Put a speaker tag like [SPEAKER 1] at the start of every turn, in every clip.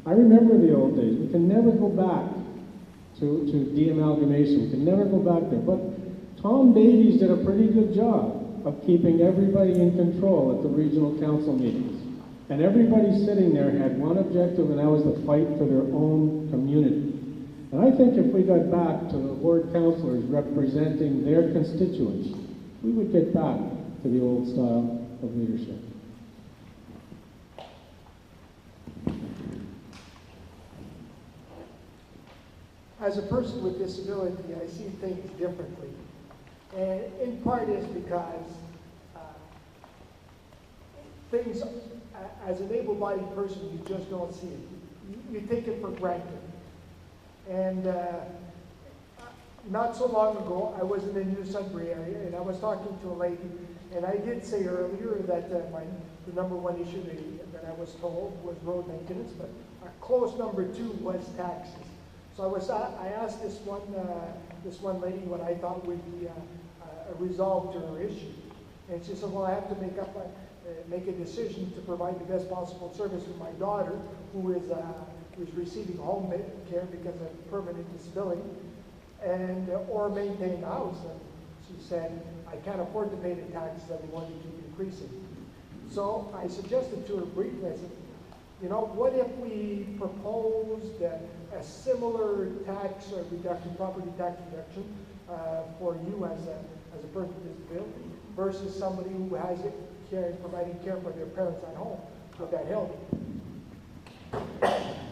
[SPEAKER 1] I remember the old days. We can never go back to de-amalgamation. We can never go back there. But Tom Davies did a pretty good job of keeping everybody in control at the regional council meetings. And everybody sitting there had one objective, and that was to fight for their own community. And I think if we got back to the ward councillors representing their constituents, we would get back to the old style of leadership.
[SPEAKER 2] As a person with disability, I see things differently. And in part is because things, as an able-bodied person, you just don't see it. You take it for granted. And not so long ago, I was in the New Sudbury area, and I was talking to a lady, and I did say earlier that the number one issue that I was told was road maintenance, but a close number two was taxes. So I asked this one lady what I thought would be a resolve to her issue, and she said, "Well, I have to make a decision to provide the best possible service to my daughter, who is receiving home care because of permanent disability, and or maintain the house." And she said, "I can't afford to pay the taxes that they want to keep increasing." So I suggested to her briefly, I said, you know, what if we proposed a similar tax reduction, property tax reduction, for you as a person with disability versus somebody who has it providing care for their parents at home? Would that help?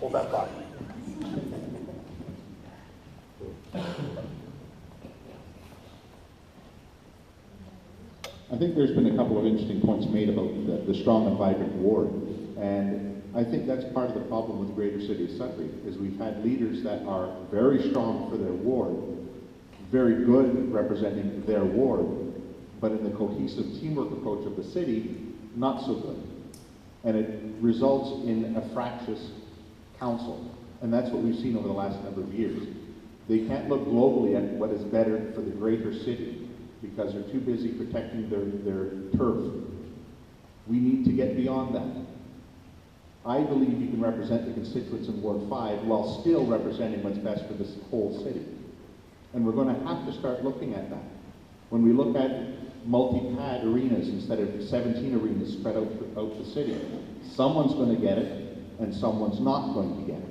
[SPEAKER 3] Hold that thought.
[SPEAKER 4] I think there's been a couple of interesting points made about the strong and vibrant ward, and I think that's part of the problem with the greater city of Sudbury, is we've had leaders that are very strong for their ward, very good representing their ward, but in the cohesive teamwork approach of the city, not so good. And it results in a fractious council. And that's what we've seen over the last number of years. They can't look globally at what is better for the greater city because they're too busy protecting their turf. We need to get beyond that. I believe you can represent the constituents in Ward 5 while still representing what's best for this whole city. And we're going to have to start looking at that. When we look at multi-pad arenas instead of 17 arenas spread out the city, someone's going to get it and someone's not going to get it.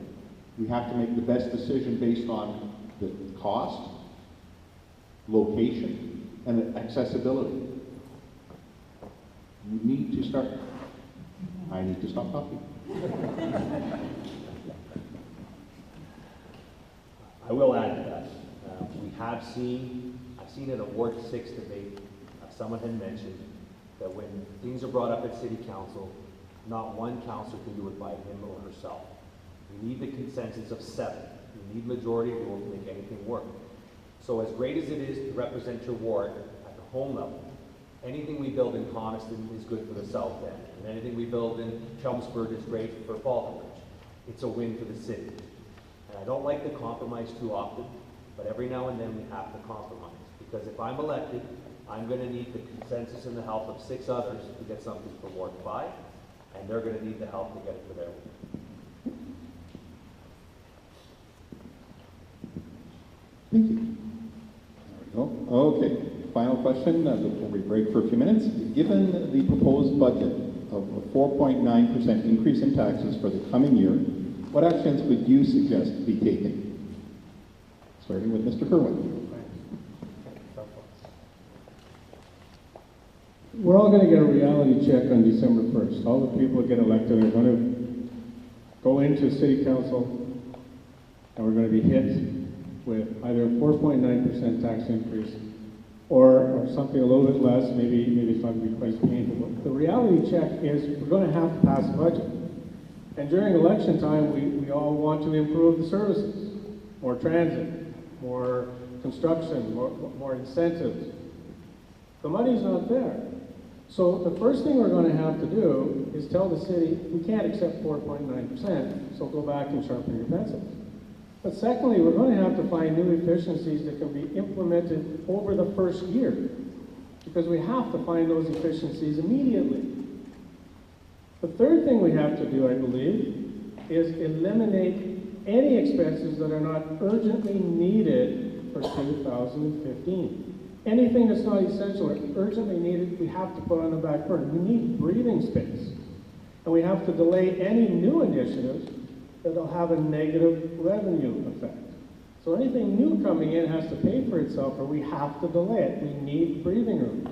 [SPEAKER 4] We have to make the best decision based on the cost, location, and accessibility. You need to start. I need to stop talking.
[SPEAKER 3] I will add to that. I've seen it at Ward 6 debate, someone had mentioned that when things are brought up at City Council, not one councillor can do it by him or herself. We need the consensus of 7. We need majority rule to make anything work. So as great as it is to represent your ward at the home level, anything we build in Coniston is good for the South End, and anything we build in Chelmsford is great for Falconbridge. It's a win for the city. And I don't like to compromise too often, but every now and then we have to compromise. Because if I'm elected, I'm going to need the consensus and the help of 6 others to get something for Ward 5, and they're going to need the help to get it for their ward.
[SPEAKER 4] Thank you. There we go. Okay. Final question before we break for a few minutes. Given the proposed budget of a 4.9% increase in taxes for the coming year, what actions would you suggest be taken? Starting with Mr. Kerwin.
[SPEAKER 1] We're all going to get a reality check on December 1st. All the people that get elected are going to go into City Council, and we're going to be hit with either a 4.9% tax increase or something a little bit less. Maybe it's not going to be quite as painful. But the reality check is we're going to have to pass a budget. And during election time, we all want to improve the services. More transit, more construction, more incentives. The money's not there. So the first thing we're going to have to do is tell the city, we can't accept 4.9%, so go back and sharpen your pencils. But secondly, we're going to have to find new efficiencies that can be implemented over the first year, because we have to find those efficiencies immediately. The third thing we have to do, I believe, is eliminate any expenses that are not urgently needed for 2015. Anything that's not essential or urgently needed, we have to put on the back burner. We need breathing space. And we have to delay any new initiatives that'll have a negative revenue effect. So anything new coming in has to pay for itself, or we have to delay it. We need breathing room.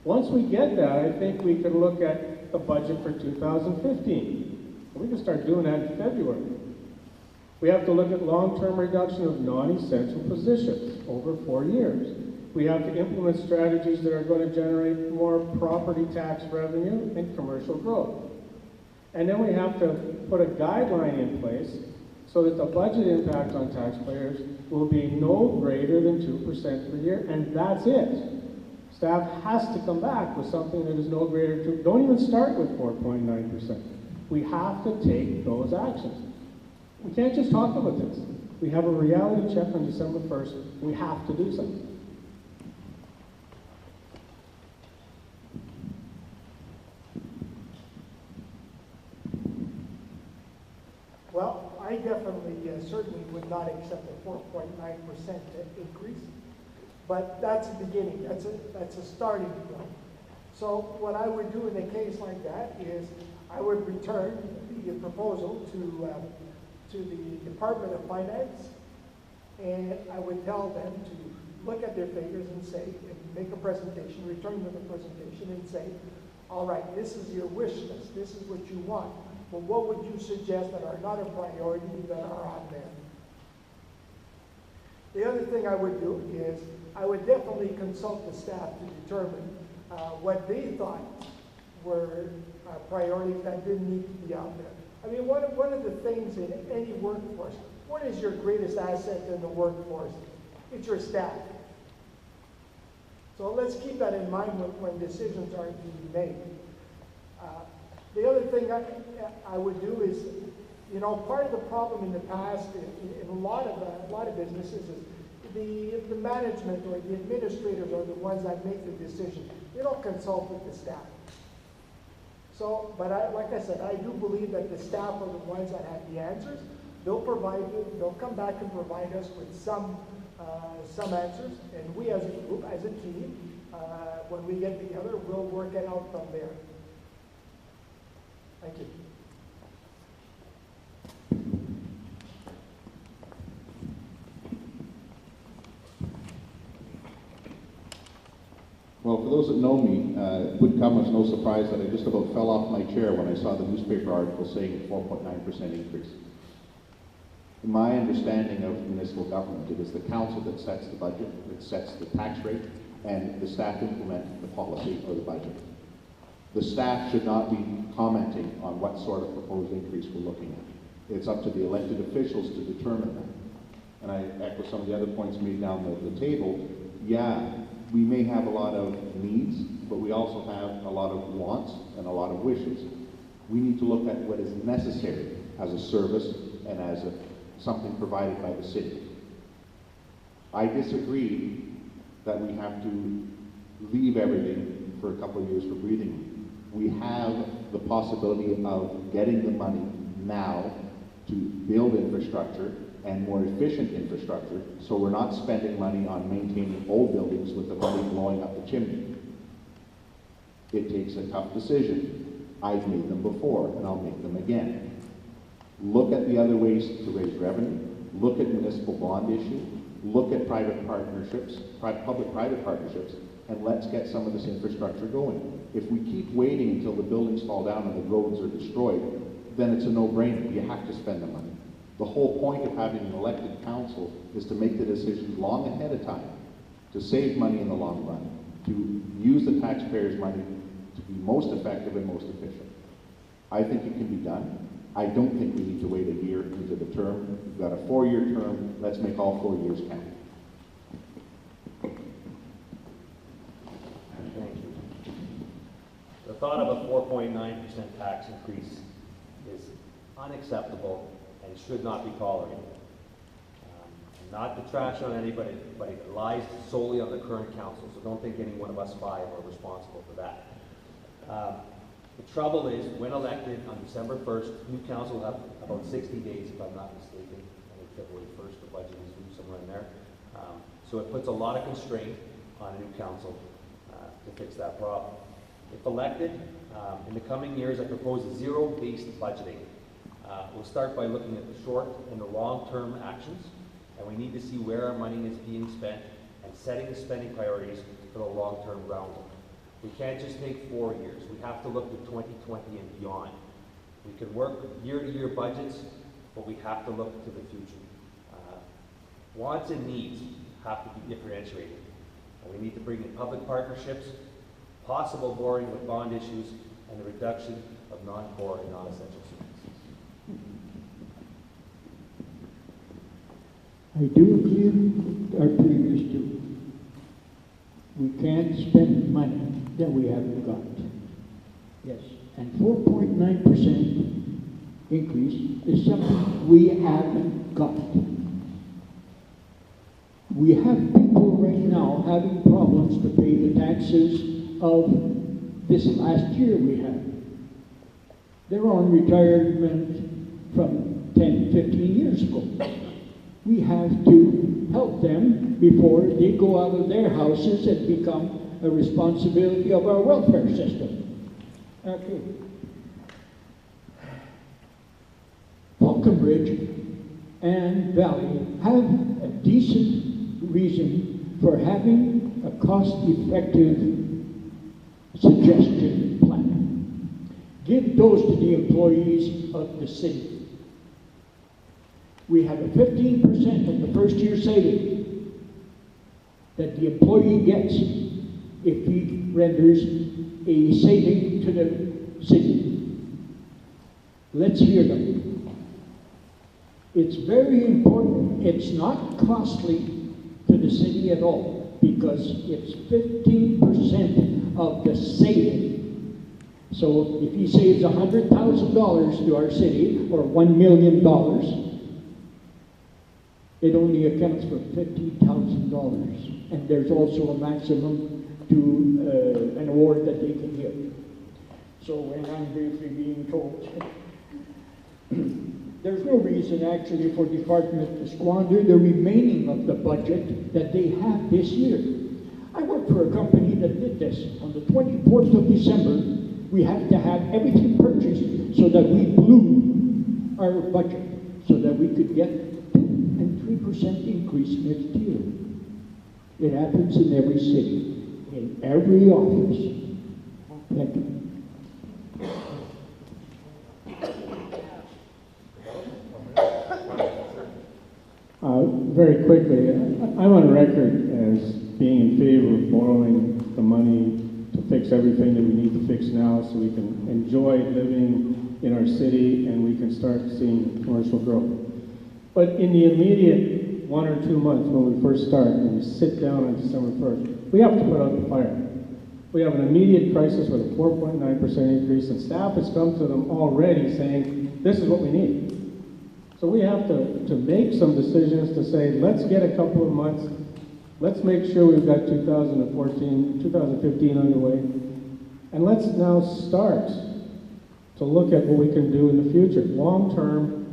[SPEAKER 1] Once we get that, I think we can look at the budget for 2015. We can start doing that in February. We have to look at long-term reduction of non-essential positions over 4 years. We have to implement strategies that are going to generate more property tax revenue and commercial growth. And then we have to put a guideline in place so that the budget impact on taxpayers will be no greater than 2% per year, and that's it. Staff has to come back with something that is no greater than 2%. Don't even start with 4.9%. We have to take those actions. We can't just talk about this. We have a reality check on December 1st. We have to do something.
[SPEAKER 2] Well, I definitely, certainly would not accept a 4.9% increase, but that's a beginning, that's a starting point. So what I would do in a case like that is I would return the proposal to the Department of Finance, and I would tell them to look at their figures and say, and make a presentation, return them a presentation and say, all right, this is your wish list, this is what you want. But what would you suggest that are not a priority that are on there? The other thing I would do is I would definitely consult the staff to determine what they thought were priorities that didn't need to be out there. I mean, one of the things in any workforce, what is your greatest asset in the workforce? It's your staff. So let's keep that in mind when decisions are being made. The other thing I would do is, you know, part of the problem in the past in a lot of businesses is the management or the administrators are the ones that make the decision. They don't consult with the staff. So, but like I said, I do believe that the staff are the ones that have the answers. They'll come back and provide us with some answers, and we as a group, as a team, when we get together, we'll work it out from there. Thank you.
[SPEAKER 4] Well, for those that know me, it would come as no surprise that I just about fell off my chair when I saw the newspaper article saying a 4.9% increase. In my understanding of municipal government, it is the council that sets the budget, that sets the tax rate, and the staff implement the policy or the budget. The staff should not be commenting on what sort of proposed increase we're looking at. It's up to the elected officials to determine that. And I echo some of the other points made down the table. Yeah, we may have a lot of needs, but we also have a lot of wants and a lot of wishes. We need to look at what is necessary as a service and as something provided by the city. I disagree that we have to leave everything for a couple of years for breathing room. We have the possibility of getting the money now to build infrastructure and more efficient infrastructure, so we're not spending money on maintaining old buildings with the money blowing up the chimney. It takes a tough decision. I've made them before, and I'll make them again. Look at the other ways to raise revenue. Look at municipal bond issue. Look at private partnerships, public-private partnerships, and let's get some of this infrastructure going. If we keep waiting until the buildings fall down and the roads are destroyed, then it's a no-brainer. You have to spend the money. The whole point of having an elected council is to make the decisions long ahead of time, to save money in the long run, to use the taxpayers' money to be most effective and most efficient. I think it can be done. I don't think we need to wait a year into the term. We've got a 4-year term. Let's make all 4 years count.
[SPEAKER 3] Thank you. The thought of a 4.9% tax increase is unacceptable and should not be tolerated. Not to trash on anybody, but it lies solely on the current council, so don't think any one of us 5 are responsible for that. The trouble is, when elected on December 1st, new council will have about 60 days, if I'm not mistaken. I think February 1st, the budget is due somewhere in there. So it puts a lot of constraint on a new council to fix that problem. If elected, in the coming years, I propose zero-based budgeting. We'll start by looking at the short and the long-term actions, and we need to see where our money is being spent and setting the spending priorities for the long-term groundwork. We can't just take 4 years. We have to look to 2020 and beyond. We can work year-to-year budgets, but we have to look to the future. Wants and needs have to be differentiated. And we need to bring in public partnerships, possible borrowing with bond issues, and the reduction of non-core and non-essential services.
[SPEAKER 5] I do agree with our previous two. We can't spend money that we haven't got. Yes, and 4.9% increase is something we haven't got. We have people right now having problems to pay the taxes of this last year we had. They're on retirement from 10, 15 years ago. We have to help them before they go out of their houses and become a responsibility of our welfare system. Okay. Falconbridge and Valley have a decent reason for having a cost-effective suggestion plan. Give those to the employees of the city. We have a 15% of the first year saving that the employee gets if he renders a saving to the city. Let's hear them. It's very important. It's not costly to the city at all because it's 15% of the saving. So if he saves $100,000 to our city or $1 million, it only accounts for $50,000. And there's also a maximum to an award that they can give. So when I'm briefly being told, there's no reason actually for department to squander the remaining of the budget that they have this year. I worked for a company that did this. On the 24th of December, we had to have everything purchased so that we blew our budget, so that we could get 2 and 3% increase next year. It happens in every city, in every office. Thank you.
[SPEAKER 1] Very quickly, I'm on record as being in favor of borrowing the money to fix everything that we need to fix now so we can enjoy living in our city and we can start seeing commercial growth. But in the immediate 1 or 2 months when we first start and we sit down on December 1st, we have to put out the fire. We have an immediate crisis with a 4.9% increase, and staff has come to them already saying, this is what we need. So we have to make some decisions to say, let's get a couple of months, let's make sure we've got 2015 underway, and let's now start to look at what we can do in the future. Long term,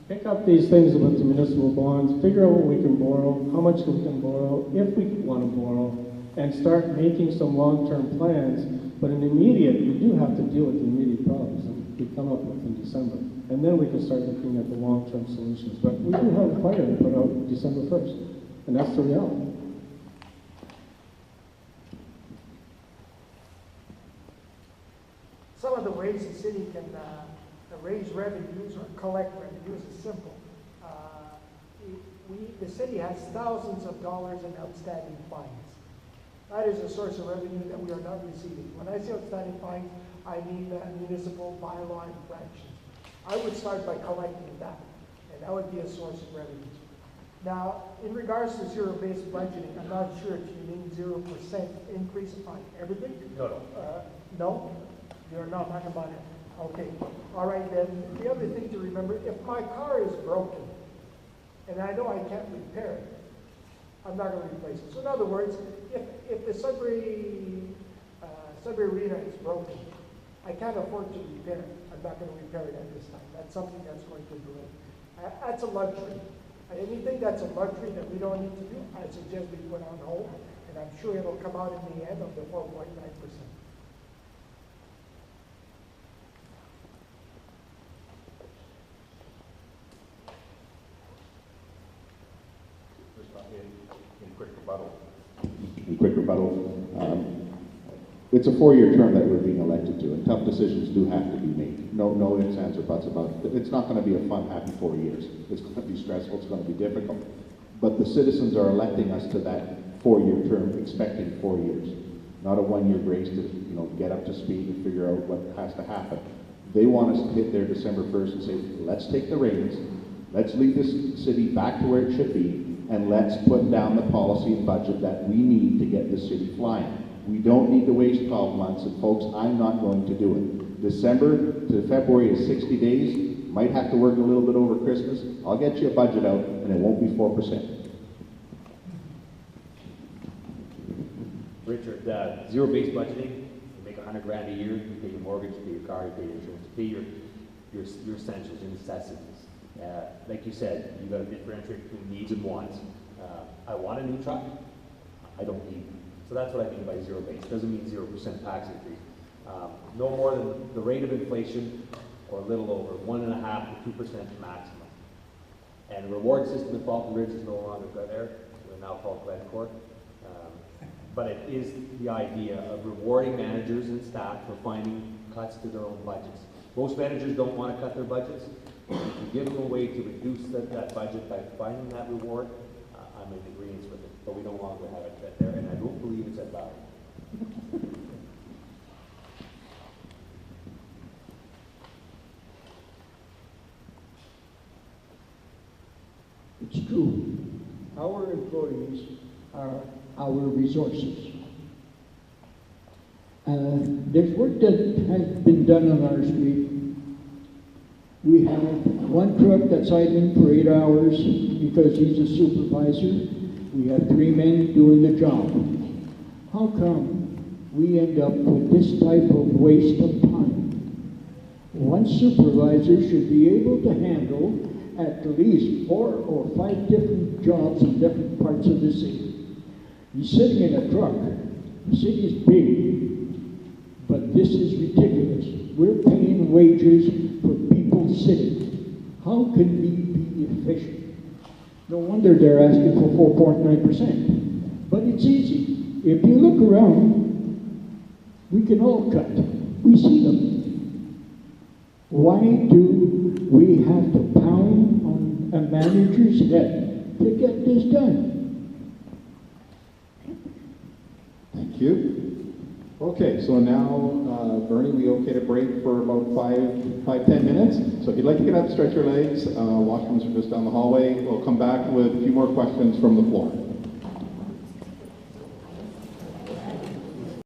[SPEAKER 1] pick up these things about the municipal bonds, figure out what we can borrow, how much we can borrow, if we want to borrow, and start making some long-term plans. But in the immediate, we do have to deal with the immediate problems that we come up with in December. And then we can start looking at the long-term solutions. But we do have a fire to put out December 1st, and that's the reality.
[SPEAKER 2] Some of the ways the city can raise revenues or collect revenues is simple. The city has thousands of dollars in outstanding fines. That is a source of revenue that we are not receiving. When I say outstanding fines, I mean municipal bylaw infractions. I would start by collecting that, and that would be a source of revenue. Now, in regards to zero-based budgeting, I'm not sure if you mean 0% increase on everything.
[SPEAKER 3] No.
[SPEAKER 2] No? You're not talking about it. Okay. All right, then. The other thing to remember, if my car is broken, and I know I can't repair it, I'm not going to replace it. So in other words, if the Sudbury Arena is broken, I can't afford to repair it. I'm not gonna repair it at this time. That's something that's going to do it. That's a luxury. Anything that's a luxury that we don't need to do, I suggest we put on hold, and I'm sure it'll come out in the end of the 4.9%.
[SPEAKER 3] In quick rebuttal.
[SPEAKER 4] In quick rebuttal, it's a 4-year term that we're being elected to, and tough decisions do have to be made. No ifs, ands, or buts about it. It's not going to be a fun, happy 4 years. It's going to be stressful. It's going to be difficult. But the citizens are electing us to that 4-year term, expecting 4 years, not a 1-year grace to get up to speed and figure out what has to happen. They want us to hit there December 1st and say, let's take the reins, let's lead this city back to where it should be, and let's put down the policy and budget that we need to get the city flying. We don't need to waste 12 months, and folks, I'm not going to do it. December to February is 60 days. Might have to work a little bit over Christmas. I'll get you a budget out, and it won't be 4%.
[SPEAKER 3] Richard, zero-based budgeting, you make $100 grand a year, you pay your mortgage, you pay your car, you pay your insurance, you pay your essentials, your necessities. Like you said, you got to differentiate between needs and wants. I want a new truck. I don't need one. So that's what I mean by zero base. It doesn't mean 0% tax increase. No more than the rate of inflation, or a little over 1.5% to 2% maximum. And the reward system at Falcon Ridge is no longer there. We're now called Glencore. But it is the idea of rewarding managers and staff for finding cuts to their own budgets. Most managers don't want to cut their budgets. If you give them a way to reduce that budget by finding that reward, I'm in agreement with it. But we no longer have it there, and I don't believe it's at value.
[SPEAKER 5] It's true. Our employees are our resources. There's work that has been done on our street. We have one truck that's idling for 8 hours because he's a supervisor. We have 3 men doing the job. How come we end up with this type of waste of time? One supervisor should be able to handle at least 4 or 5 different jobs in different parts of the city. He's sitting in a truck. The city is big, but this is ridiculous. We're paying wages for people sitting. How can we be efficient? No wonder they're asking for 4.9%. But it's easy. If you look around, we can all cut. We see them. Why do we have to pound on a manager's head to get this done?
[SPEAKER 6] Thank you. Okay, so now, Bernie, we okay to break for about 5-10 minutes? So if you'd like to get up, stretch your legs, washrooms are just down the hallway. We'll come back with a few more questions from the floor.